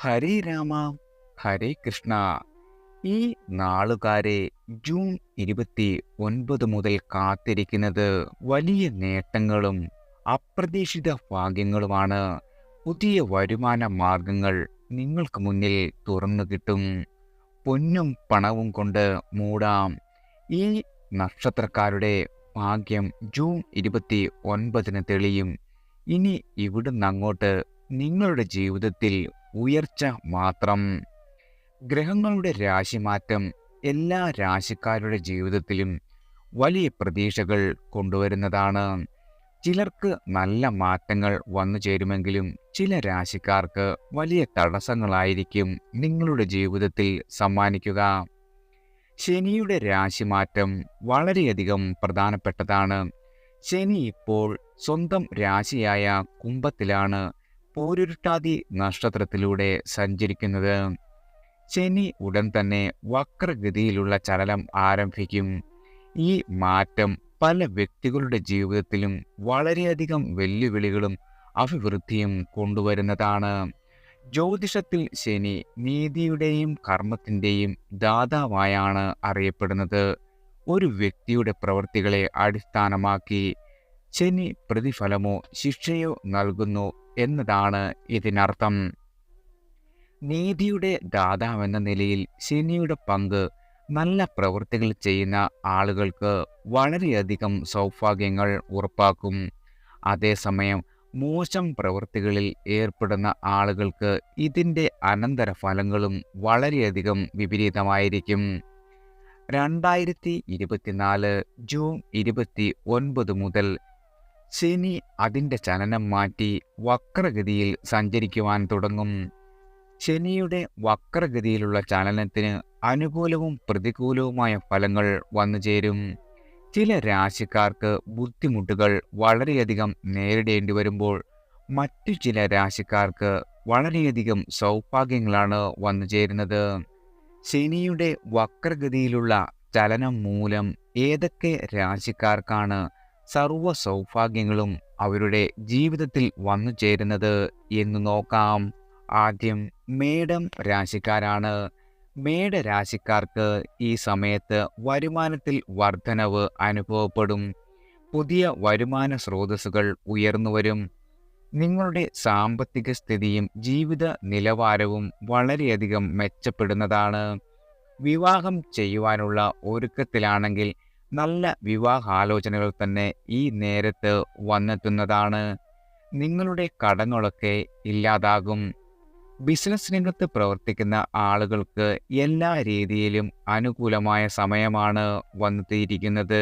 ഹരേ രാമ ഹരേ കൃഷ്ണ. ഈ നാളുകാരെ ജൂൺ 29 മുതൽ കാത്തിരിക്കുന്നത് വലിയ നേട്ടങ്ങളും അപ്രതീക്ഷിത ഭാഗ്യങ്ങളുമാണ്. പുതിയ വരുമാന മാർഗങ്ങൾ നിങ്ങൾക്ക് മുന്നിൽ തുറന്നു കിട്ടും. പൊന്നും പണവും കൊണ്ട് മൂടാം. ഈ നക്ഷത്രക്കാരുടെ ഭാഗ്യം ജൂൺ 29 തെളിയും. ഇനി ഇവിടുന്ന് അങ്ങോട്ട് നിങ്ങളുടെ ജീവിതത്തിൽ ഉയർച്ച മാത്രം. ഗ്രഹങ്ങളുടെ രാശിമാറ്റം എല്ലാ രാശിക്കാരുടെ ജീവിതത്തിലും വലിയ പ്രതീക്ഷകൾ കൊണ്ടുവരുന്നതാണ്. ചിലർക്ക് നല്ല മാറ്റങ്ങൾ വന്നു ചേരുമെങ്കിലും ചില രാശിക്കാർക്ക് വലിയ തടസ്സങ്ങളായിരിക്കും നിങ്ങളുടെ ജീവിതത്തിൽ സമ്മാനിക്കുക. ശനിയുടെ രാശിമാറ്റം വളരെയധികം പ്രധാനപ്പെട്ടതാണ്. ശനി ഇപ്പോൾ സ്വന്തം രാശിയായ കുംഭത്തിലാണ് പൂരുരുട്ടാതി നക്ഷത്രത്തിലൂടെ സഞ്ചരിക്കുന്നത്. ശനി ഉടൻ തന്നെ വക്രഗതിയിലുള്ള ചലനം ആരംഭിക്കും. ഈ മാറ്റം പല വ്യക്തികളുടെ ജീവിതത്തിലും വളരെയധികം വെല്ലുവിളികളും അഭിവൃദ്ധിയും കൊണ്ടുവരുന്നതാണ്. ജ്യോതിഷത്തിൽ ശനി നീതിയുടെയും കർമ്മത്തിൻ്റെയും ദാതാവായാണ് അറിയപ്പെടുന്നത്. ഒരു വ്യക്തിയുടെ പ്രവൃത്തികളെ അടിസ്ഥാനമാക്കി ശനി പ്രതിഫലമോ ശിക്ഷയോ നൽകുന്നു എന്നതാണ് ഇതിനർത്ഥം. നീതിയുടെ ദാതാവെന്ന നിലയിൽ ശനിയുടെ പങ്ക് നല്ല പ്രവൃത്തികൾ ചെയ്യുന്ന ആളുകൾക്ക് വളരെയധികം സൗഭാഗ്യങ്ങൾ ഉറപ്പാക്കും. അതേസമയം മോശം പ്രവൃത്തികളിൽ ഏർപ്പെടുന്ന ആളുകൾക്ക് ഇതിൻ്റെ അനന്തരഫലങ്ങളും വളരെയധികം വിപരീതമായിരിക്കും. 2024 ജൂൺ 29 മുതൽ ശനി അതിൻ്റെ ചലനം മാറ്റി വക്രഗതിയിൽ സഞ്ചരിക്കുവാൻ തുടങ്ങും. ശനിയുടെ വക്രഗതിയിലുള്ള ചലനത്തിന് അനുകൂലവും പ്രതികൂലവുമായ ഫലങ്ങൾ വന്നുചേരും. ചില രാശിക്കാർക്ക് ബുദ്ധിമുട്ടുകൾ വളരെയധികം നേരിടേണ്ടി വരുമ്പോൾ മറ്റു ചില രാശിക്കാർക്ക് വളരെയധികം സൗഭാഗ്യങ്ങളാണ് വന്നുചേരുന്നത്. ശനിയുടെ വക്രഗതിയിലുള്ള ചലനം മൂലം ഏതൊക്കെ രാശിക്കാർക്കാണ് സർവ്വ സൗഭാഗ്യങ്ങളും അവരുടെ ജീവിതത്തിൽ വന്നു ചേരുന്നത് എന്ന് നോക്കാം. ആദ്യം മേടം രാശിക്കാരാണ്. മേടരാശിക്കാർക്ക് ഈ സമയത്ത് വരുമാനത്തിൽ വർധനവ് അനുഭവപ്പെടും. പുതിയ വരുമാന സ്രോതസ്സുകൾ ഉയർന്നുവരും. നിങ്ങളുടെ സാമ്പത്തിക സ്ഥിതിയും ജീവിത നിലവാരവും വളരെയധികം മെച്ചപ്പെടുന്നതാണ്. വിവാഹം ചെയ്യുവാനുള്ള ഒരുക്കത്തിലാണെങ്കിൽ നല്ല വിവാഹാലോചനകൾ തന്നെ ഈ നേരത്ത് വന്നെത്തുന്നതാണ്. നിങ്ങളുടെ കടങ്ങളൊക്കെ ഇല്ലാതാകും. ബിസിനസ് രംഗത്ത് പ്രവർത്തിക്കുന്ന ആളുകൾക്ക് എല്ലാ രീതിയിലും അനുകൂലമായ സമയമാണ് വന്നെത്തിയിരിക്കുന്നത്.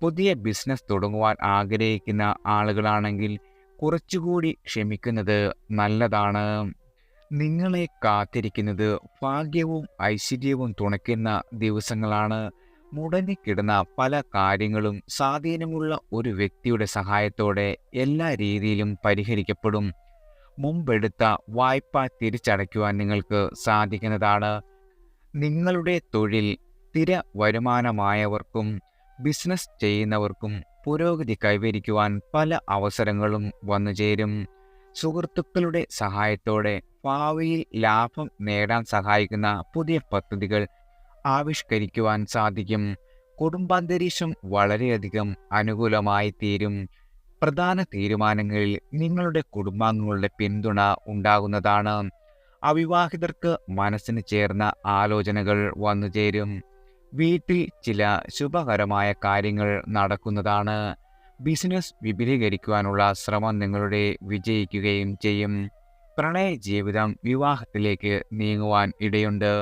പുതിയ ബിസിനസ് തുടങ്ങുവാൻ ആഗ്രഹിക്കുന്ന ആളുകളാണെങ്കിൽ കുറച്ചുകൂടി ക്ഷമിക്കുന്നത് നല്ലതാണ്. നിങ്ങളെ കാത്തിരിക്കുന്നത് ഭാഗ്യവും ഐശ്വര്യവും തുണയ്ക്കുന്ന ദിവസങ്ങളാണ്. മുടങ്ങിക്കിടന്ന പല കാര്യങ്ങളും സ്വാധീനമുള്ള ഒരു വ്യക്തിയുടെ സഹായത്തോടെ എല്ലാ രീതിയിലും പരിഹരിക്കപ്പെടും. മുമ്പെടുത്ത വായ്പ തിരിച്ചടയ്ക്കുവാൻ നിങ്ങൾക്ക് സാധിക്കുന്നതാണ്. നിങ്ങളുടെ തൊഴിൽ സ്ഥിര വരുമാനമായവർക്കും ബിസിനസ് ചെയ്യുന്നവർക്കും പുരോഗതി കൈവരിക്കുവാൻ പല അവസരങ്ങളും വന്നുചേരും. സുഹൃത്തുക്കളുടെ സഹായത്തോടെ ഭാവിയിൽ ലാഭം നേടാൻ സഹായിക്കുന്ന പുതിയ പദ്ധതികൾ ആവിഷ്കരിക്കുവാൻ സാധിക്കും. കുടുംബാന്തരീക്ഷം വളരെയധികം അനുകൂലമായി തീരും. പ്രധാന തീരുമാനങ്ങളിൽ നിങ്ങളുടെ കുടുംബാംഗങ്ങളുടെ പിന്തുണ ഉണ്ടാകുന്നതാണ്. അവിവാഹിതർക്ക് മനസ്സിന് ചേർന്ന ആലോചനകൾ വന്നുചേരും. വീട്ടിൽ ചില ശുഭകരമായ കാര്യങ്ങൾ നടക്കുന്നതാണ്. ബിസിനസ് വിപുലീകരിക്കുവാനുള്ള ശ്രമം നിങ്ങളുടെ വിജയിക്കുകയും ചെയ്യും. പ്രണയ ജീവിതം വിവാഹത്തിലേക്ക് നീങ്ങുവാൻ ഇടയുണ്ട്.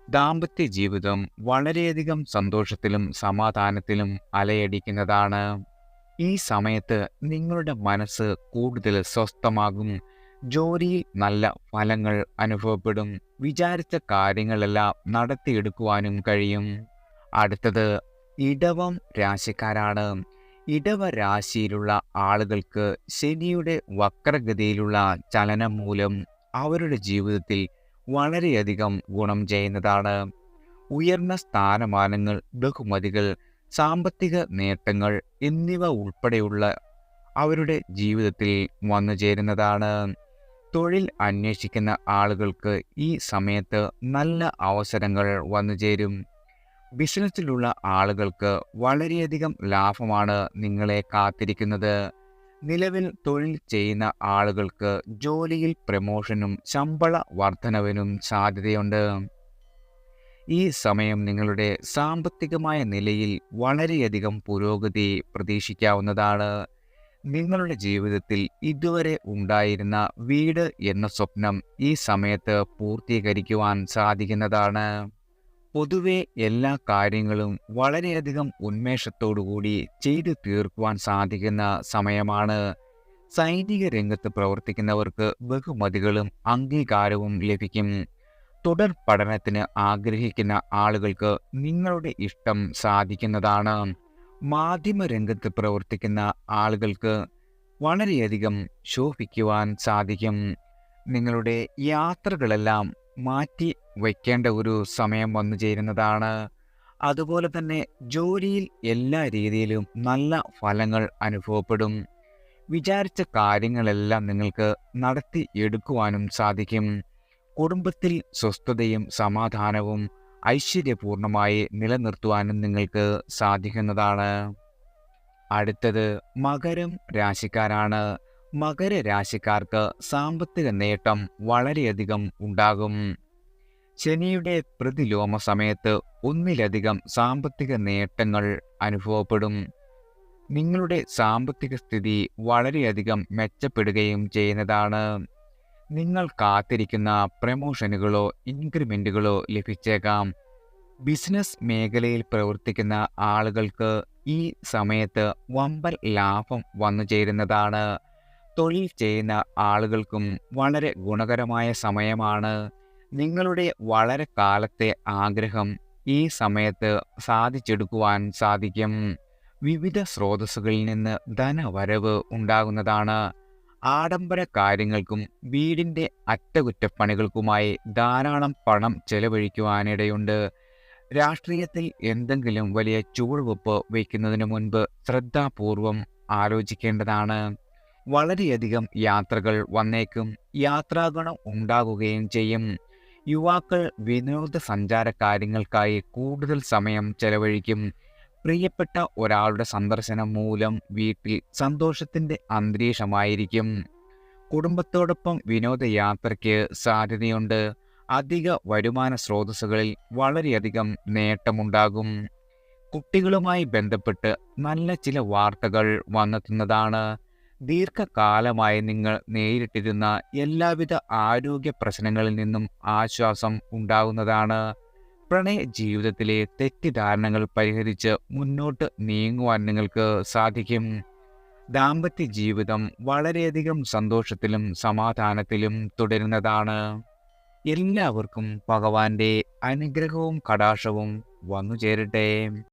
ദാമ്പത്യ ജീവിതം വളരെയധികം സന്തോഷത്തിലും സമാധാനത്തിലും അലയടിക്കുന്നതാണ്. ഈ സമയത്ത് നിങ്ങളുടെ മനസ്സ് കൂടുതൽ സ്വസ്ഥമാകും. ജോലിയിൽ നല്ല ഫലങ്ങൾ അനുഭവപ്പെടും. വിചാരിച്ച കാര്യങ്ങളെല്ലാം നടത്തിയെടുക്കുവാനും കഴിയും. അടുത്തത് ഇടവം രാശിക്കാരാണ്. ഇടവ രാശിയിലുള്ള ആളുകൾക്ക് ശനിയുടെ വക്രഗതിയിലുള്ള ചലനം മൂലം അവരുടെ ജീവിതത്തിൽ വളരെയധികം ഗുണം ചെയ്യുന്നതാണ്. ഉയർന്ന സ്ഥാനമാനങ്ങൾ, ബഹുമതികൾ, സാമ്പത്തിക നേട്ടങ്ങൾ എന്നിവ ഉൾപ്പെടെയുള്ള അവരുടെ ജീവിതത്തിൽ വന്നു ചേരുന്നതാണ്. തൊഴിൽ അന്വേഷിക്കുന്ന ആളുകൾക്ക് ഈ സമയത്ത് നല്ല അവസരങ്ങൾ വന്നുചേരും. ബിസിനസ്സിലുള്ള ആളുകൾക്ക് വളരെയധികം ലാഭമാണ് നിങ്ങളെ കാത്തിരിക്കുന്നത്. നിലവിൽ തൊഴിൽ ചെയ്യുന്ന ആളുകൾക്ക് ജോലിയിൽ പ്രമോഷനും ശമ്പള വർധനവിനും സാധ്യതയുണ്ട്. ഈ സമയം നിങ്ങളുടെ സാമ്പത്തികമായ നിലയിൽ വളരെയധികം പുരോഗതി പ്രതീക്ഷിക്കാവുന്നതാണ്. നിങ്ങളുടെ ജീവിതത്തിൽ ഇതുവരെ ഉണ്ടായിരുന്ന വീട് എന്ന സ്വപ്നം ഈ സമയത്ത് പൂർത്തീകരിക്കുവാൻ സാധിക്കുന്നതാണ്. പൊതുവെ എല്ലാ കാര്യങ്ങളും വളരെയധികം ഉന്മേഷത്തോടുകൂടി ചെയ്തു തീർക്കുവാൻ സാധിക്കുന്ന സമയമാണ്. സൈനിക രംഗത്ത് പ്രവർത്തിക്കുന്നവർക്ക് ബഹുമതികളും അംഗീകാരവും ലഭിക്കും. തുടർ പഠനത്തിന് ആഗ്രഹിക്കുന്ന ആളുകൾക്ക് നിങ്ങളുടെ ഇഷ്ടം സാധിക്കുന്നതാണ്. മാധ്യമരംഗത്ത് പ്രവർത്തിക്കുന്ന ആളുകൾക്ക് വളരെയധികം ശോഭിക്കുവാൻ സാധിക്കും. നിങ്ങളുടെ യാത്രകളെല്ലാം മാറ്റി വയ്ക്കേണ്ട ഒരു സമയം വന്നു ചേരുന്നതാണ്. അതുപോലെ തന്നെ ജോലിയിൽ എല്ലാ രീതിയിലും നല്ല ഫലങ്ങൾ അനുഭവപ്പെടും. വിചാരിച്ച കാര്യങ്ങളെല്ലാം നിങ്ങൾക്ക് നടത്തി എടുക്കുവാനും സാധിക്കും. കുടുംബത്തിൽ സ്വസ്ഥതയും സമാധാനവും ഐശ്വര്യപൂർണമായി നിലനിർത്തുവാനും നിങ്ങൾക്ക് സാധിക്കുന്നതാണ്. അടുത്തത് മകരം രാശിക്കാരാണ്. മകരരാശിക്കാർക്ക് സാമ്പത്തിക നേട്ടം വളരെയധികം ഉണ്ടാകും. ശനിയുടെ പ്രതിലോമ സമയത്ത് ഒന്നിലധികം സാമ്പത്തിക നേട്ടങ്ങൾ അനുഭവപ്പെടും. നിങ്ങളുടെ സാമ്പത്തിക സ്ഥിതി വളരെയധികം മെച്ചപ്പെടുകയും ചെയ്യുന്നതാണ്. നിങ്ങൾ കാത്തിരിക്കുന്ന പ്രമോഷനുകളോ ഇൻക്രിമെൻറ്റുകളോ ലഭിച്ചേക്കാം. ബിസിനസ് മേഖലയിൽ പ്രവർത്തിക്കുന്ന ആളുകൾക്ക് ഈ സമയത്ത് വമ്പൻ ലാഭം വന്നു ചേരുന്നതാണ്. തൊഴിൽ ചെയ്യുന്ന ആളുകൾക്കും വളരെ ഗുണകരമായ സമയമാണ്. നിങ്ങളുടെ വളരെ കാലത്തെ ആഗ്രഹം ഈ സമയത്ത് സാധിച്ചെടുക്കുവാൻ സാധിക്കും. വിവിധ സ്രോതസ്സുകളിൽ നിന്ന് ധനവരവ് ഉണ്ടാകുന്നതാണ്. ആഡംബര കാര്യങ്ങൾക്കും വീടിൻ്റെ അറ്റകുറ്റപ്പണികൾക്കുമായി ധാരാളം പണം ചെലവഴിക്കുവാനിടയുണ്ട്. രാഷ്ട്രീയത്തിൽ എന്തെങ്കിലും വലിയ ചുവടുവെപ്പ് വയ്ക്കുന്നതിന് മുൻപ് ശ്രദ്ധാപൂർവം ആലോചിക്കേണ്ടതാണ്. വളരെയധികം യാത്രകൾ വന്നേക്കും. യാത്രാഗുണം ഉണ്ടാകുകയും ചെയ്യും. യുവാക്കൾ വിനോദസഞ്ചാര കാര്യങ്ങൾക്കായി കൂടുതൽ സമയം ചെലവഴിക്കും. പ്രിയപ്പെട്ട ഒരാളുടെ സന്ദർശനം മൂലം വീട്ടിൽ സന്തോഷത്തിൻ്റെ അന്തരീക്ഷമായിരിക്കും. കുടുംബത്തോടൊപ്പം വിനോദയാത്രയ്ക്ക് സാധ്യതയുണ്ട്. അധിക വരുമാന സ്രോതസ്സുകളിൽ വളരെയധികം നേട്ടമുണ്ടാകും. കുട്ടികളുമായി ബന്ധപ്പെട്ട് നല്ല ചില വാർത്തകൾ വന്നെത്തുന്നതാണ്. ദീർഘകാലമായി നിങ്ങൾ നേരിട്ടിരുന്ന എല്ലാവിധ ആരോഗ്യ പ്രശ്നങ്ങളിൽ നിന്നും ആശ്വാസം ഉണ്ടാകുന്നതാണ്. പ്രണയ ജീവിതത്തിലെ തെറ്റിദ്ധാരണകൾ പരിഹരിച്ച് മുന്നോട്ട് നീങ്ങുവാൻ നിങ്ങൾക്ക് സാധിക്കും. ദാമ്പത്യ ജീവിതം വളരെയധികം സന്തോഷത്തിലും സമാധാനത്തിലും തുടരുന്നതാണ്. എല്ലാവർക്കും ഭഗവാന്റെ അനുഗ്രഹവും കടാക്ഷവും വന്നു ചേരട്ടെ.